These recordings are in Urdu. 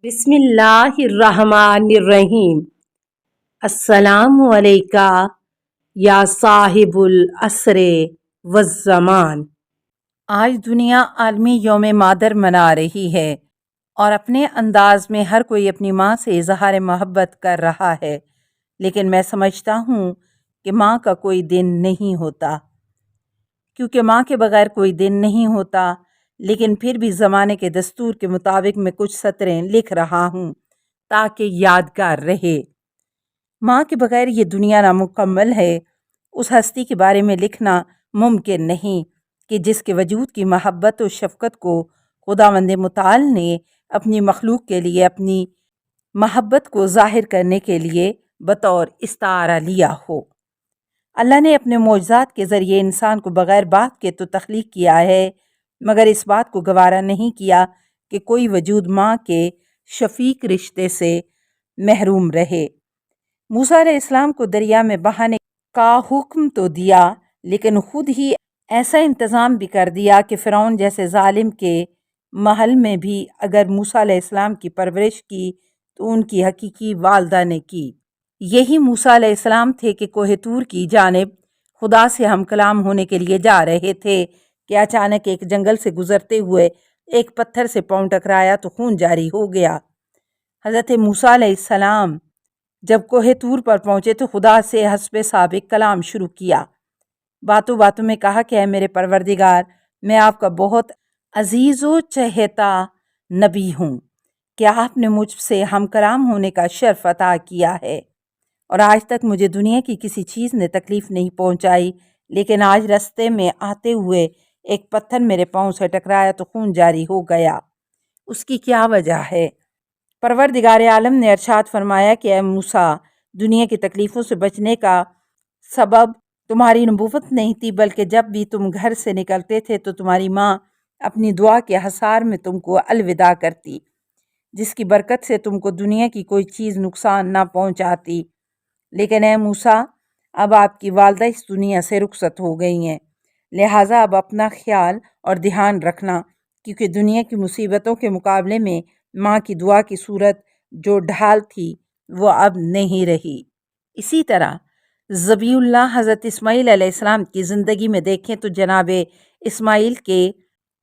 بسم اللہ الرحمن الرحیم۔ السلام علیکہ یا صاحب العصر والزمان۔ آج دنیا عالمی یوم مادر منا رہی ہے اور اپنے انداز میں ہر کوئی اپنی ماں سے اظہار محبت کر رہا ہے، لیکن میں سمجھتا ہوں کہ ماں کا کوئی دن نہیں ہوتا، کیونکہ ماں کے بغیر کوئی دن نہیں ہوتا۔ لیکن پھر بھی زمانے کے دستور کے مطابق میں کچھ سطریں لکھ رہا ہوں تاکہ یادگار رہے۔ ماں کے بغیر یہ دنیا نامکمل ہے۔ اس ہستی کے بارے میں لکھنا ممکن نہیں کہ جس کے وجود کی محبت و شفقت کو خداوند متعال نے اپنی مخلوق کے لیے اپنی محبت کو ظاہر کرنے کے لیے بطور استعارہ لیا ہو۔ اللہ نے اپنے معجزات کے ذریعے انسان کو بغیر بات کے تو تخلیق کیا ہے، مگر اس بات کو گوارا نہیں کیا کہ کوئی وجود ماں کے شفیق رشتے سے محروم رہے۔ موسیٰ علیہ السلام کو دریا میں بہانے کا حکم تو دیا، لیکن خود ہی ایسا انتظام بھی کر دیا کہ فرعون جیسے ظالم کے محل میں بھی اگر موسیٰ علیہ السلام کی پرورش کی تو ان کی حقیقی والدہ نے کی۔ یہی موسیٰ علیہ السلام تھے کہ کوہ طور کی جانب خدا سے ہم کلام ہونے کے لیے جا رہے تھے کہ اچانک ایک جنگل سے گزرتے ہوئے ایک پتھر سے پاؤں ٹکرایا تو خون جاری ہو گیا۔ حضرت موسیٰ علیہ السلام جب کوہ طور پر پہنچے تو خدا سے حسب سابق کلام شروع کیا۔ باتوں باتوں میں کہا کہ اے میرے پروردگار، میں آپ کا بہت عزیز و چہیتا نبی ہوں کہ آپ نے مجھ سے ہم کلام ہونے کا شرف عطا کیا ہے، اور آج تک مجھے دنیا کی کسی چیز نے تکلیف نہیں پہنچائی، لیکن آج رستے میں آتے ہوئے ایک پتھر میرے پاؤں سے ٹکرایا تو خون جاری ہو گیا۔ اس کی کیا وجہ ہے؟ پروردگار عالم نے ارشاد فرمایا کہ اے موسیٰ، دنیا کی تکلیفوں سے بچنے کا سبب تمہاری نبوت نہیں تھی، بلکہ جب بھی تم گھر سے نکلتے تھے تو تمہاری ماں اپنی دعا کے حصار میں تم کو الوداع کرتی، جس کی برکت سے تم کو دنیا کی کوئی چیز نقصان نہ پہنچاتی۔ لیکن اے موسیٰ، اب آپ کی والدہ اس دنیا سے رخصت ہو گئی ہیں، لہٰذا اب اپنا خیال اور دھیان رکھنا، کیونکہ دنیا کی مصیبتوں کے مقابلے میں ماں کی دعا کی صورت جو ڈھال تھی وہ اب نہیں رہی۔ اسی طرح ذبیح اللہ حضرت اسماعیل علیہ السلام کی زندگی میں دیکھیں تو جناب اسماعیل کے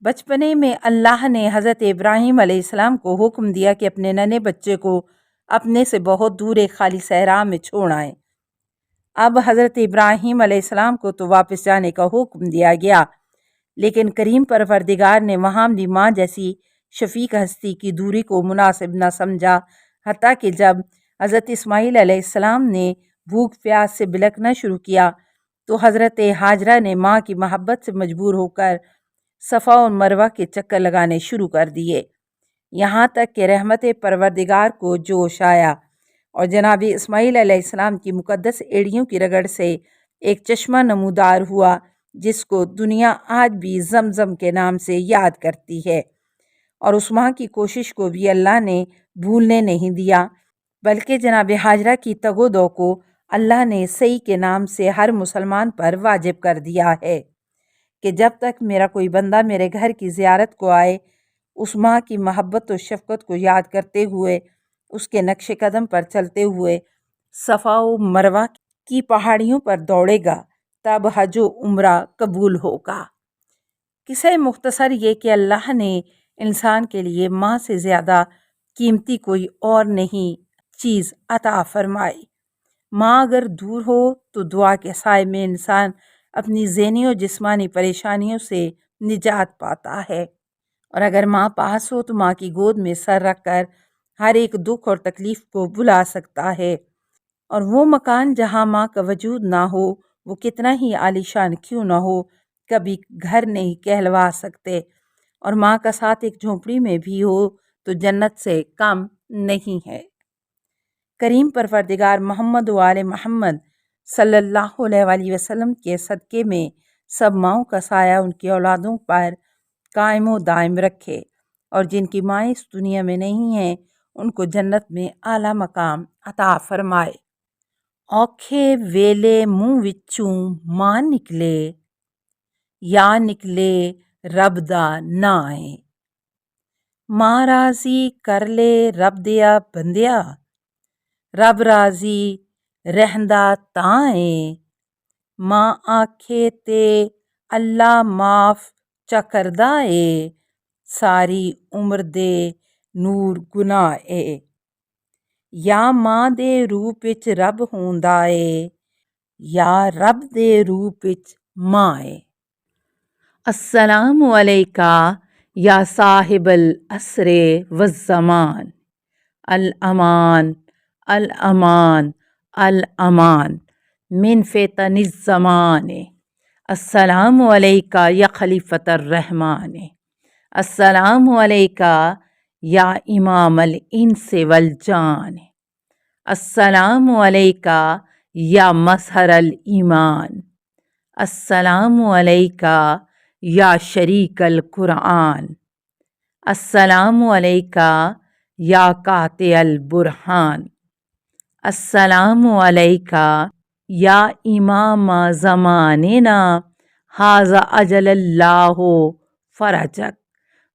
بچپنے میں اللہ نے حضرت ابراہیم علیہ السلام کو حکم دیا کہ اپنے ننھے بچے کو اپنے سے بہت دور ایک خالی صحرا میں چھوڑ آئیں۔ اب حضرت ابراہیم علیہ السلام کو تو واپس جانے کا حکم دیا گیا، لیکن کریم پروردگار نے وہاں بھی ماں جیسی شفیق ہستی کی دوری کو مناسب نہ سمجھا، حتیٰ کہ جب حضرت اسماعیل علیہ السلام نے بھوک پیاس سے بلکنا شروع کیا تو حضرت ہاجرہ نے ماں کی محبت سے مجبور ہو کر صفا اور مروہ کے چکر لگانے شروع کر دیے، یہاں تک کہ رحمت پروردگار کو جوش آیا اور جناب اسماعیل علیہ السلام کی مقدس ایڑیوں کی رگڑ سے ایک چشمہ نمودار ہوا، جس کو دنیا آج بھی زمزم کے نام سے یاد کرتی ہے، اور اس ماں کی کوشش کو بھی اللہ نے بھولنے نہیں دیا، بلکہ جناب ہاجرہ کی تگ و دو کو اللہ نے سعی کے نام سے ہر مسلمان پر واجب کر دیا ہے کہ جب تک میرا کوئی بندہ میرے گھر کی زیارت کو آئے، اس ماں کی محبت و شفقت کو یاد کرتے ہوئے، اس کے نقش قدم پر چلتے ہوئے صفا و مروہ کی پہاڑیوں پر دوڑے گا، تب حج و عمرہ قبول ہوگا۔ قصہ مختصر یہ کہ اللہ نے انسان کے لیے ماں سے زیادہ قیمتی کوئی اور نہیں چیز عطا فرمائی۔ ماں اگر دور ہو تو دعا کے سائے میں انسان اپنی ذہنی و جسمانی پریشانیوں سے نجات پاتا ہے، اور اگر ماں پاس ہو تو ماں کی گود میں سر رکھ کر ہر ایک دکھ اور تکلیف کو بھلا سکتا ہے، اور وہ مکان جہاں ماں کا وجود نہ ہو وہ کتنا ہی عالیشان کیوں نہ ہو کبھی گھر نہیں کہلوا سکتے، اور ماں کا ساتھ ایک جھونپڑی میں بھی ہو تو جنت سے کم نہیں ہے۔ کریم پروردگار محمد و آل محمد صلی اللہ علیہ وآلہ وسلم کے صدقے میں سب ماؤں کا سایہ ان کی اولادوں پر قائم و دائم رکھے، اور جن کی مائیں اس دنیا میں نہیں ہیں ان کو جنت میں اعلیٰ مقام عطا فرمائے۔ اوکھے ویلے منہ وچوں ماں نکلے، یا نکلے رب دا ناں ہے۔ ਮਾਂ ਰਾਜ਼ੀ ਕਰ ਲੈ ਰੱਬ ਦਿਆ ਬੰਦਿਆ, ਰੱਬ ਰਾਜ਼ੀ ਰਹਿੰਦਾ ਤਾਂ ਏ। ਮਾਂ ਆਖੇ ਤੇ ਅੱਲਾ ਮਾਫ ਚਾ ਕਰਦਾ ਏ, ਸਾਰੀ ਉਮਰ ਦੇ ਨੂਰ ਗੁਨਾਹ ਏ। ਜਾਂ ਮਾਂ ਦੇ ਰੂਪ ਵਿੱਚ ਰੱਬ ਹੁੰਦਾ ਏ, ਜਾਂ ਰੱਬ ਦੇ ਰੂਪ ਵਿੱਚ ਮਾਂ ਏ। السلام علیکہ یا صاحب العصر والزمان، الامان الامان الامان من فتن الزمان۔ السلام علیکہ یا خلیفۃ الرحمن، السلام علیکہ یا امام الانس والجان، السلام علیکہ یا مظہر الایمان، السلام علیکہ یا شریک القرآن، السلام علیکہ یا قاطع البرہان، السلام علیکہ یا امام زماننا، ھذا اجل اللہ فرجک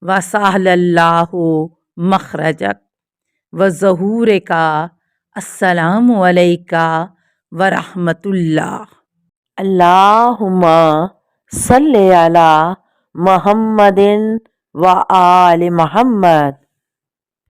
وسہل اللہ مخرجک وظہورک، السلام علیکہ ورحمۃ اللہ۔ اللہم صلی علی محمد و آل محمد۔